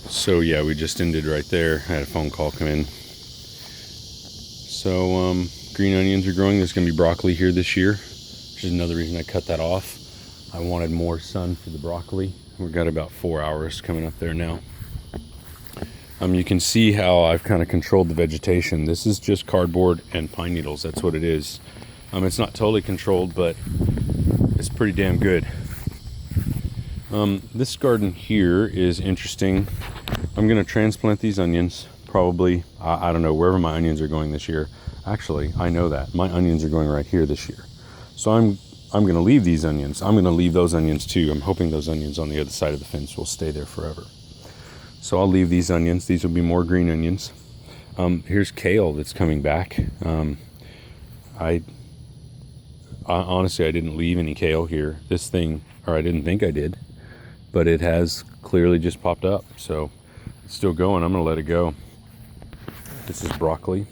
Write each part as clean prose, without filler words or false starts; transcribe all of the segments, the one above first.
So yeah, we just ended right there. I had a phone call come in. So green onions are growing. There's going to be broccoli here this year, which is another reason I cut that off. I wanted more sun for the broccoli. We've got about 4 hours coming up there now. You can see how I've kind of controlled the vegetation. This is just cardboard and pine needles. That's what it is. It's not totally controlled, but it's pretty damn good. This garden here is interesting. I'm going to transplant these onions, probably, I don't know, wherever my onions are going this year. Actually, I know that. My onions are going right here this year. So I'm going to leave these onions. I'm going to leave those onions too. I'm hoping those onions on the other side of the fence will stay there forever. So I'll leave these onions. These will be more green onions. Here's kale that's coming back. I honestly, I didn't leave any kale here. This thing, or I didn't think I did, but it has clearly just popped up. So it's still going. I'm going to let it go. This is broccoli.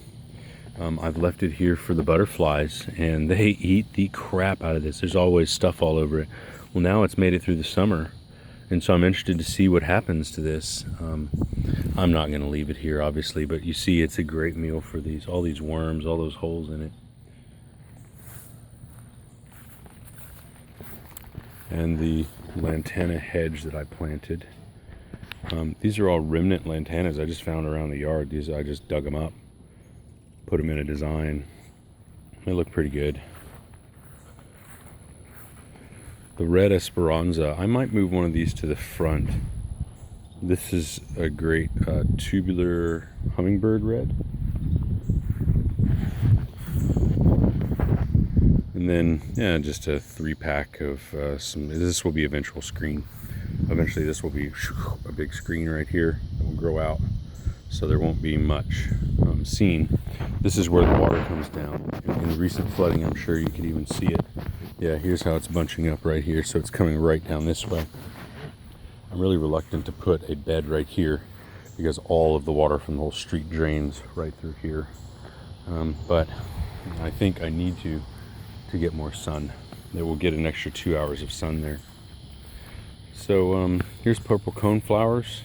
I've left it here for the butterflies, and they eat the crap out of this. There's always stuff all over it. Well, now it's made it through the summer, and so I'm interested to see what happens to this. I'm not going to leave it here, obviously, but you see it's a great meal for all these worms, all those holes in it. And the lantana hedge that I planted. These are all remnant lantanas I just found around the yard. These, I just dug them up, put them in a design. They look pretty good. The red Esperanza, I might move one of these to the front. This is a great tubular hummingbird red. And then, yeah, just a 3-pack of some. This will be eventual screen. Eventually this will be a big screen right here that will grow out, so there won't be much seen. This is where the water comes down. In the recent flooding, I'm sure you could even see it. Yeah, here's how it's bunching up right here, so it's coming right down this way. I'm really reluctant to put a bed right here because all of the water from the whole street drains right through here. But I think I need to get more sun. It will get an extra 2 hours of sun there. So here's purple coneflowers,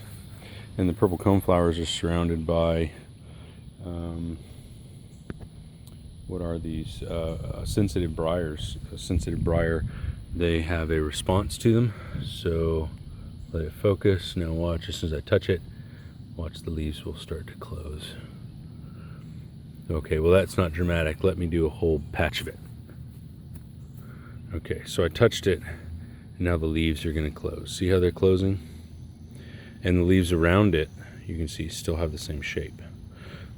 and the purple coneflowers are surrounded by what are these? Sensitive briars. A sensitive briar, they have a response to them. So let it focus. Now watch, as soon as I touch it, watch, the leaves will start to close. Okay, well that's not dramatic. Let me do a whole patch of it. Okay, so I touched it, and now the leaves are going to close. See how they're closing? And the leaves around it, you can see, still have the same shape.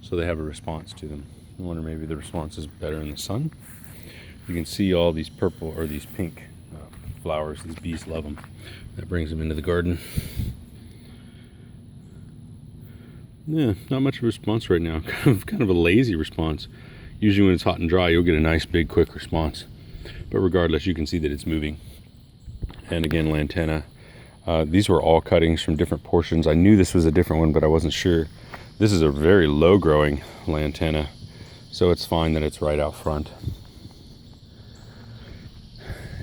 So they have a response to them. I wonder, maybe the response is better in the sun. You can see all these purple or these pink flowers. These bees love them. That brings them into the garden. Yeah, not much of a response right now. Kind of a lazy response. Usually when it's hot and dry, you'll get a nice, big, quick response. But regardless, you can see that it's moving. And again, lantana. These were all cuttings from different portions. I knew this was a different one, but I wasn't sure. This is a very low growing lantana, so it's fine that it's right out front.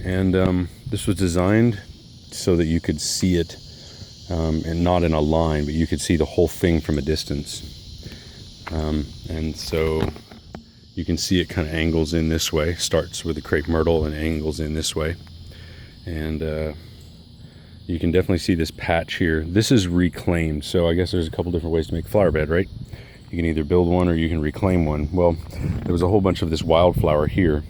And this was designed so that you could see it, and not in a line, but you could see the whole thing from a distance. And so you can see it kind of angles in this way. Starts with the crepe myrtle and angles in this way. And you can definitely see this patch here. This is reclaimed, so I guess there's a couple different ways to make a flower bed, right? You can either build one or you can reclaim one. Well, there was a whole bunch of this wildflower here,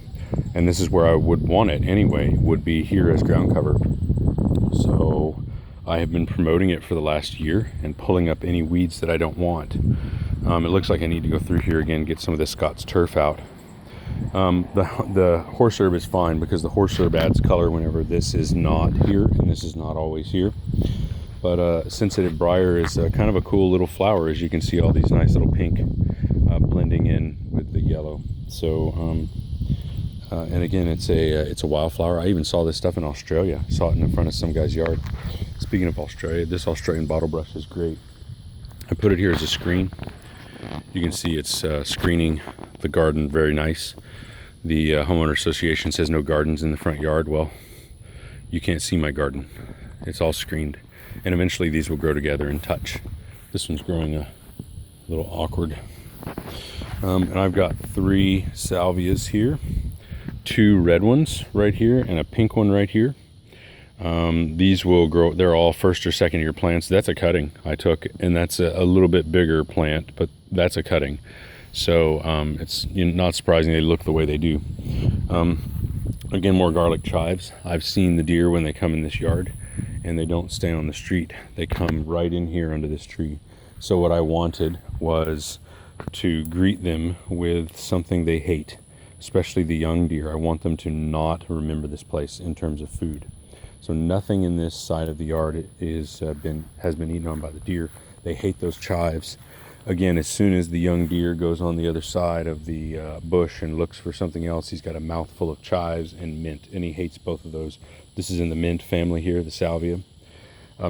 and this is where I would want it anyway, would be here as ground cover. So I have been promoting it for the last year and pulling up any weeds that I don't want. It looks like I need to go through here again, get some of this Scott's turf out. The horse herb is fine because the horse herb adds color whenever this is not here, and this is not always here. But sensitive briar is kind of a cool little flower, as you can see all these nice little pink blending in with the yellow. So and again, it's a wildflower. I even saw this stuff in Australia. I saw it in front of some guy's yard. Speaking of Australia, this Australian bottle brush is great. I put it here as a screen. You can see it's screening the garden very nice. The homeowner association says no gardens in the front yard. Well, you can't see my garden. It's all screened. and eventually these will grow together and touch. This one's growing a little awkward. And I've got 3 salvias here, 2 red ones right here, and a pink one right here. These will grow. They're all first or second year plants. That's a cutting I took, and that's a little bit bigger plant, but that's a cutting. So it's not surprising they look the way they do. Again, more garlic chives. I've seen the deer when they come in this yard, and they don't stay on the street. They come right in here under this tree. So what I wanted was to greet them with something they hate, especially the young deer. I want them to not remember this place in terms of food. So nothing in this side of the yard has been eaten on by the deer. They hate those chives. Again, as soon as the young deer goes on the other side of the bush and looks for something else, he's got a mouthful of chives and mint, and he hates both of those. This is in the mint family here, the salvia.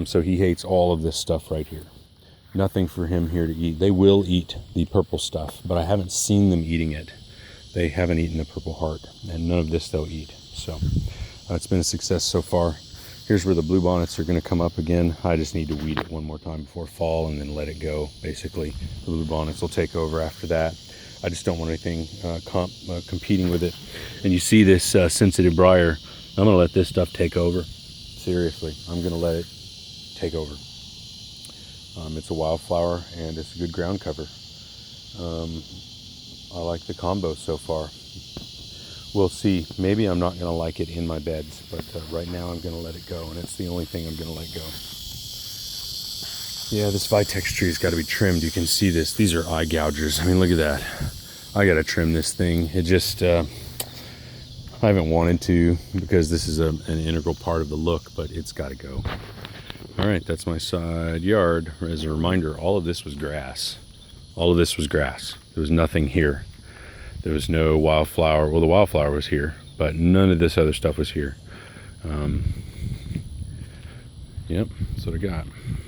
So he hates all of this stuff right here. Nothing for him here to eat. They will eat the purple stuff, but I haven't seen them eating it. They haven't eaten the purple heart, and none of this they'll eat. So it's been a success so far. Here's where the bluebonnets are going to come up again. I just need to weed it one more time before fall and then let it go. Basically, the bluebonnets will take over after that. I just don't want anything competing with it. And you see this sensitive briar. I'm going to let this stuff take over. Seriously, I'm going to let it take over. It's a wildflower and it's a good ground cover. I like the combo so far. We'll see. Maybe I'm not going to like it in my beds, but right now I'm going to let it go, and it's the only thing I'm going to let go. Yeah, this Vitex tree has got to be trimmed. You can see this. These are eye gougers. I mean, look at that. I got to trim this thing. It just, I haven't wanted to because this is an integral part of the look, but it's got to go. All right, that's my side yard. As a reminder, all of this was grass. All of this was grass. There was nothing here. There was no wildflower. Well, the wildflower was here, but none of this other stuff was here. Yep, that's what I got.